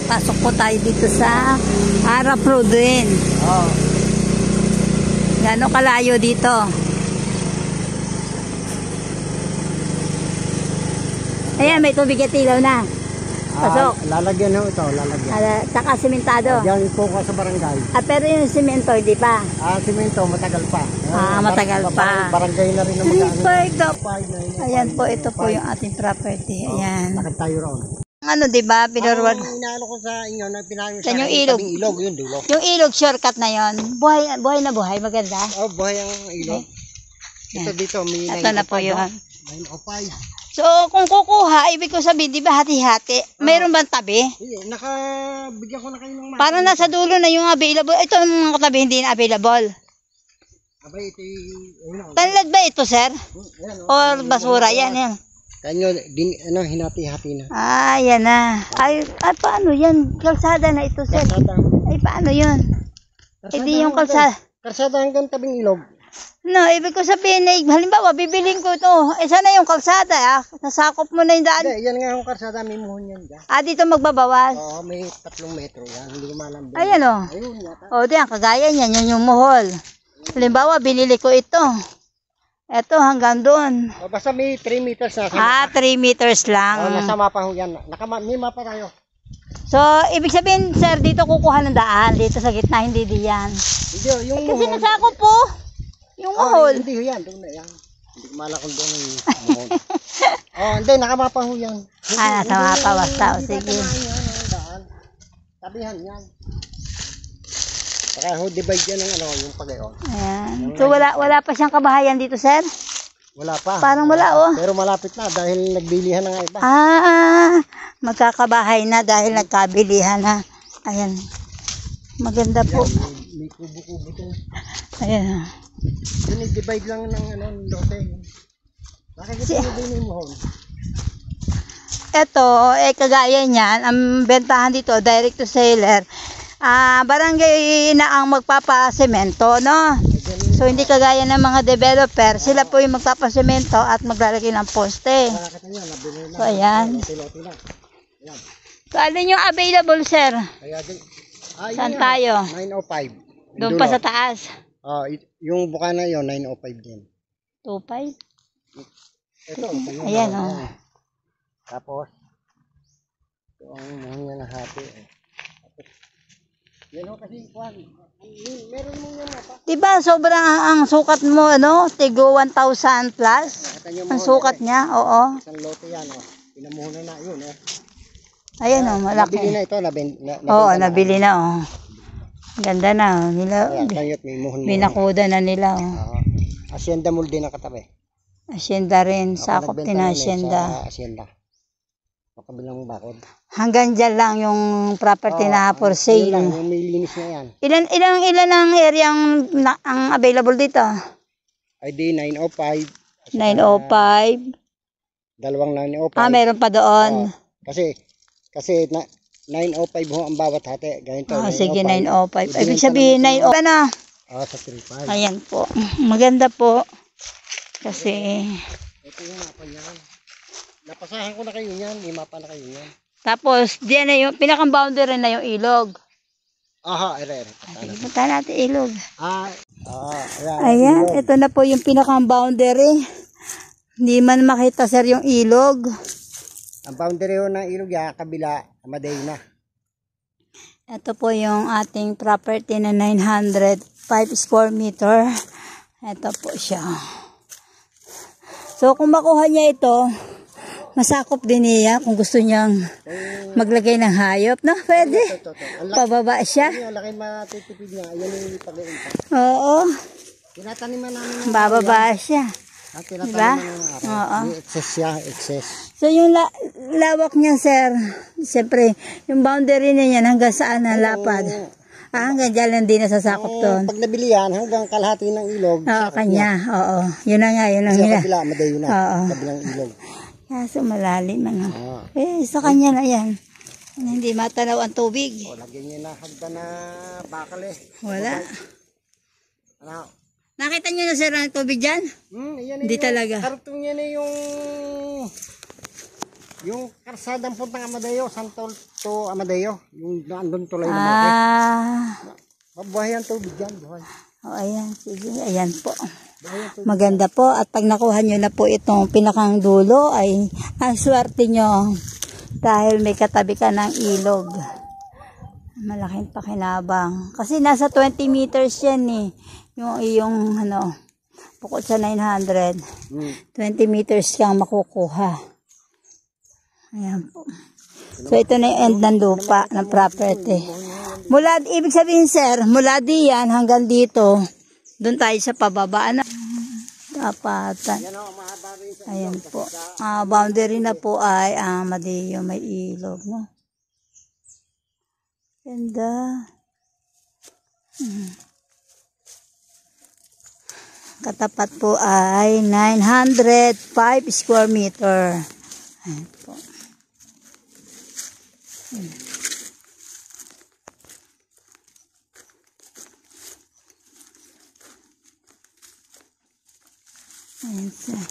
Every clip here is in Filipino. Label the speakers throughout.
Speaker 1: Pasok po tayo dito sa Arab Road din.
Speaker 2: Oo.
Speaker 1: Gano'ng kalayo dito? Ayan, may tubig at ilaw na. Pasok.
Speaker 2: Lalagyan ho ito, lalagyan.
Speaker 1: Saka simentado.
Speaker 2: Diyan po ko sa barangay.
Speaker 1: Pero yung simento, hindi pa.
Speaker 2: Simento, matagal pa.
Speaker 1: Matagal pa.
Speaker 2: Barangay na rin ang mag-ano.
Speaker 1: Ayan po, ito po yung ating property. Ayan.
Speaker 2: Lakad tayo roon.
Speaker 1: Ano, diba? Pinurwad.
Speaker 2: Ang inaano ko sa inyo, pinahayos
Speaker 1: Yan yung ilog.
Speaker 2: Yun, dulo.
Speaker 1: Yung ilog, shortcut na yon. Buhay na buhay. Maganda.
Speaker 2: Oh, buhay ang ilog. Ito dito, may
Speaker 1: ito na po yun.
Speaker 2: 905.
Speaker 1: So, kung kukuha, ibig ko sabihin, di ba hati-hati? Mayroon bang tabi?
Speaker 2: Nakabigyan ko na kayo ng
Speaker 1: Parang nasa dulo na yung available. Ito ang mga katabi, hindi na available.
Speaker 2: Abay, ito
Speaker 1: Tanlad ba ito, sir? Or basura? Yan, yan.
Speaker 2: Kanyo, hinati-hati na.
Speaker 1: Yan na. Ay, paano yan? Kalsada na ito, sir.
Speaker 2: Kalsada.
Speaker 1: Ay, paano yun? Hindi yung kalsada.
Speaker 2: Kalsada hanggang tabing ilog.
Speaker 1: No, ibig ko sabihin na, halimbawa, bibiling ko ito. Sana yung kalsada, nasakop mo na yung daan.
Speaker 2: Hindi, yan nga yung kalsada, may muhon yan.
Speaker 1: Dito magbabawas?
Speaker 2: Oo, may 3 metro yan, hindi ko malam.
Speaker 1: Ayan o.
Speaker 2: Ayun yata.
Speaker 1: Diyan, kagaya niyan, yan yung muhol. Halimbawa, binili ko ito. Ito, hanggang doon.
Speaker 2: Basta may 3 meters na.
Speaker 1: 3 meters lang.
Speaker 2: Nasa mapa ho yan. May mapa tayo.
Speaker 1: So, ibig sabihin, sir, dito kukuha ng daan. Dito sa gitna, hindi diyan.
Speaker 2: Hindi, yung
Speaker 1: Kasi
Speaker 2: muhon.
Speaker 1: nasakop po. Yung muhol.
Speaker 2: Hindi ho yan, doon na yan. Hindi ko malak kung doon yung muhon. Hindi, nakamapa ho yan.
Speaker 1: Nasa mapa, basta. Sige.
Speaker 2: Tabihan yan. Saka ho, divide yan ng yung pagayon.
Speaker 1: Ayan. So, wala pa siyang kabahayan dito, sir?
Speaker 2: Wala pa.
Speaker 1: Parang wala,
Speaker 2: Pero malapit na dahil nagbilihan na nga iba.
Speaker 1: Magkakabahay na dahil nagkabilihan na. Ayan. Maganda po.
Speaker 2: May kubo-kubo ito.
Speaker 1: Ayan.
Speaker 2: Yun, i-divide lang ng lote. Nakikita nyo din yung muhon.
Speaker 1: Ito, kagaya niyan, ang bentahan dito, direct to seller. Barangay na ang magpapasemento, no? So, hindi kagaya ng mga developer. Sila po yung magpapasemento at maglalagay ng poste. So, ayan. So, alin yung available, sir? Saan tayo?
Speaker 2: 905.
Speaker 1: Doon pa sa taas.
Speaker 2: Yung bukana yun, 905 din.
Speaker 1: 25?
Speaker 2: Ito.
Speaker 1: Ayan,
Speaker 2: Tapos, ito ang muhon niya na hati. Yan o kasi, meron mo yung mapa.
Speaker 1: Diba, sobrang ang sukat mo, tigo 1,000 plus? Ang sukat niya, oo.
Speaker 2: Isang lote yan, pinamuhunan na yun,
Speaker 1: Ayan, malaki.
Speaker 2: Nabili na ito,
Speaker 1: nabili na, Ganda na, binakuda na nila,
Speaker 2: Hacienda Mulde na katabi.
Speaker 1: Hacienda rin, sakop din na Hacienda.
Speaker 2: Hacienda. Kabilang bakod.
Speaker 1: Hanggang dyan lang yung property na for sale.
Speaker 2: Yung may linis na yan.
Speaker 1: Ilan ang area ang available dito?
Speaker 2: ID 905.
Speaker 1: 905.
Speaker 2: Dalawang 905.
Speaker 1: Meron pa doon.
Speaker 2: Kasi 905 ho ang bawat hati. Ganito.
Speaker 1: Sige, 905. Ibig sabihin 905 na.
Speaker 2: Sa 35.
Speaker 1: Ayan po. Maganda po. Kasi
Speaker 2: ito yung mapa niyan. Napasahan ko na kayo niyan. May mapa na kayo niyan.
Speaker 1: tapos diyan na yung pinakang boundary na yung ilog.
Speaker 2: Ere.
Speaker 1: Sige, punta natin ilog.
Speaker 2: Ayan.
Speaker 1: Ito na po yung pinakang boundary. Hindi man makita, sir, yung ilog.
Speaker 2: Ang boundary ho ng ilog yan, kabila, Maday na.
Speaker 1: Ito po yung ating property na 905 square meter. Ito po siya. So, kung makuha niya ito, masakop din niya kung gusto niyang maglagay ng hayop, no? Pwede. Pababa siya.
Speaker 2: Ang laki matitipid niya. Ayan yung pag-iin pa.
Speaker 1: Oo.
Speaker 2: Tinataniman namin.
Speaker 1: Bababa siya.
Speaker 2: Diba? May excess siya, excess.
Speaker 1: So, yung lawak niya, sir, siyempre, yung boundary niya yan hanggang saan ang lapad. Hanggang dyan lang din nasasakop doon.
Speaker 2: Pag nabili yan, hanggang kalahati ng ilog.
Speaker 1: Kanya. Oo. Yun na nga, yun ang
Speaker 2: nila. Kasi kabila, Madayo na. Kabilang ilog.
Speaker 1: Kaso malalim, sa kanya na yan. Hindi matanaw ang tubig.
Speaker 2: Lagyan niya na hagda na bakal
Speaker 1: Wala. Nakita niyo na, sir, ang tubig dyan?
Speaker 2: Yan
Speaker 1: Hindi talaga.
Speaker 2: Karugtong niya na yung Yung karsadang puntang Amadeo, Santol to Amadeo. Yung andun tulay na malaki. Mabuhay ang tubig dyan. Buhay.
Speaker 1: Ayan, sige. Ayan po.
Speaker 2: Buhay ang tubig.
Speaker 1: Maganda po. At pag nakuha nyo na po itong pinakang dulo, ay ang swerte nyo. Dahil may katabi ka ng ilog. Malaking pakinabang. Kasi nasa 20 meters yan eh. Yung iyong bukod sa 900. 20 meters kang makukuha. Ayan po. So ito na yung end ng lupa, ng property. Mula, ibig sabihin sir, mula diyan hanggang dito, doon tayo sa pababa na. Tapatan. Ayan po. Boundary na po ay Amadeo, may ilog. No? Ganda. Katapat po ay 905 square meter. Ayan po. Ayan siya.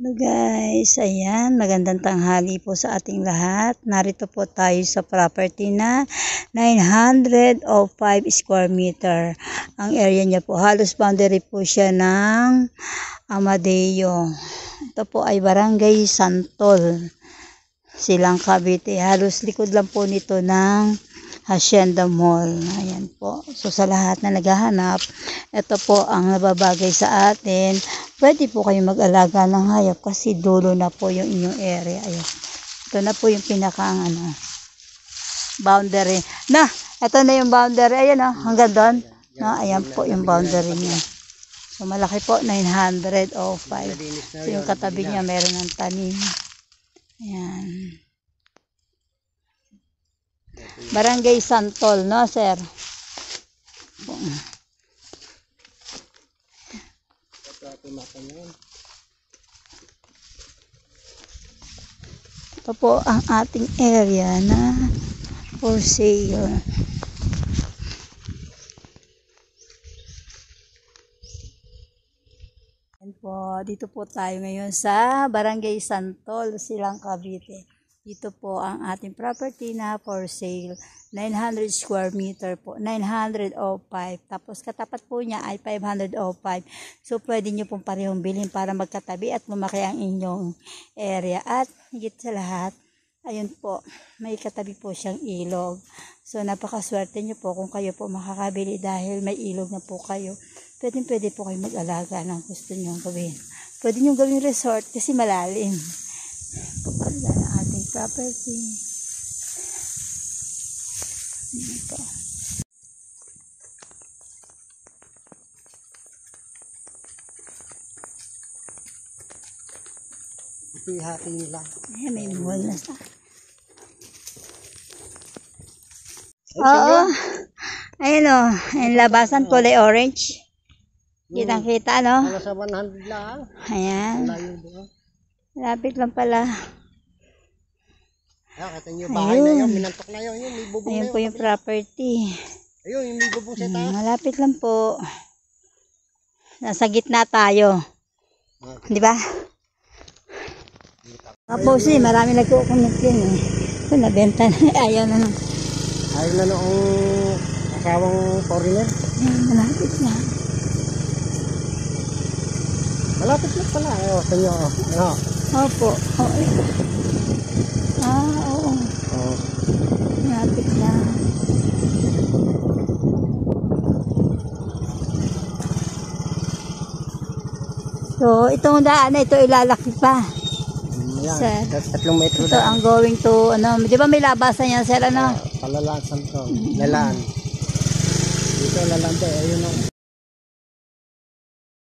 Speaker 1: Hello guys, ayan, magandang tanghali po sa ating lahat. Narito po tayo sa property na 905 square meter. Ang area niya po, halos boundary po siya ng Amadeo. Ito po ay Barangay Santol, Silang Cavite. Halos likod lang po nito ng Hacienda Mall. Ayan po. So sa lahat na naghahanap, ito po ang nababagay sa atin. Pwede po kayo mag-alaga ng hayop kasi dulo na po yung inyong area. Ayan. Ito na po yung pinakang boundary. Na, ito na yung boundary. Ayan hanggang doon. No, ayan po yung boundary niya. So malaki po, 905. So yung katabi niya meron ng tanim. Ayan. Barangay Santol, no sir? Ito po ang ating area na for sale. Ayan po, dito po tayo ngayon sa Barangay Santol, Silang Cavite. Dito po ang ating property na for sale. 900 square meter po. 905. Tapos katapat po niya ay 505. So pwede nyo pong parehong bilhin para magkatabi at lumaki ang inyong area. At higit sa lahat, ayun po, may katabi po siyang ilog. So napakaswerte nyo po kung kayo po makakabili dahil may ilog na po kayo. Pwede po kayo mag-alaga ng gusto nyo gawin. Pwede nyo gawin resort kasi malalim. Pagkala ng ating property. Ito.
Speaker 2: Ito yung hati nila.
Speaker 1: Ayan, may buhol na sa. Oo. Ayun o. Ayun, labasan kulay orange. Kitang-kita, no?
Speaker 2: Wala sa 100 lang.
Speaker 1: Ayan.
Speaker 2: Layo doon.
Speaker 1: Lapit lang pala.
Speaker 2: Kata nyo, bahay na yun, minantok na yun, may bubong na
Speaker 1: Ayun
Speaker 2: yun.
Speaker 1: po yung property.
Speaker 2: Ayun, yung may bubong sa taas.
Speaker 1: Malapit lang po. Nasa gitna tayo. Di ba? Tapos marami nagkukunik yun eh. So, nabenta na. Ayaw na lang.
Speaker 2: Ayaw na noong asawang foreigner.
Speaker 1: Malapit na.
Speaker 2: Malapit na pala. Ayaw, sa inyo. Ayaw.
Speaker 1: Opo. Oo.
Speaker 2: Oo.
Speaker 1: Malapit na. So, itong daan na ito ilalaki pa.
Speaker 2: Ayan.
Speaker 1: Sir.
Speaker 2: 3 metro
Speaker 1: Ito ang going to, di ba may labasan yan, sir,
Speaker 2: Palalaan to. Lalaan. Dito lalaan to. Ayun o.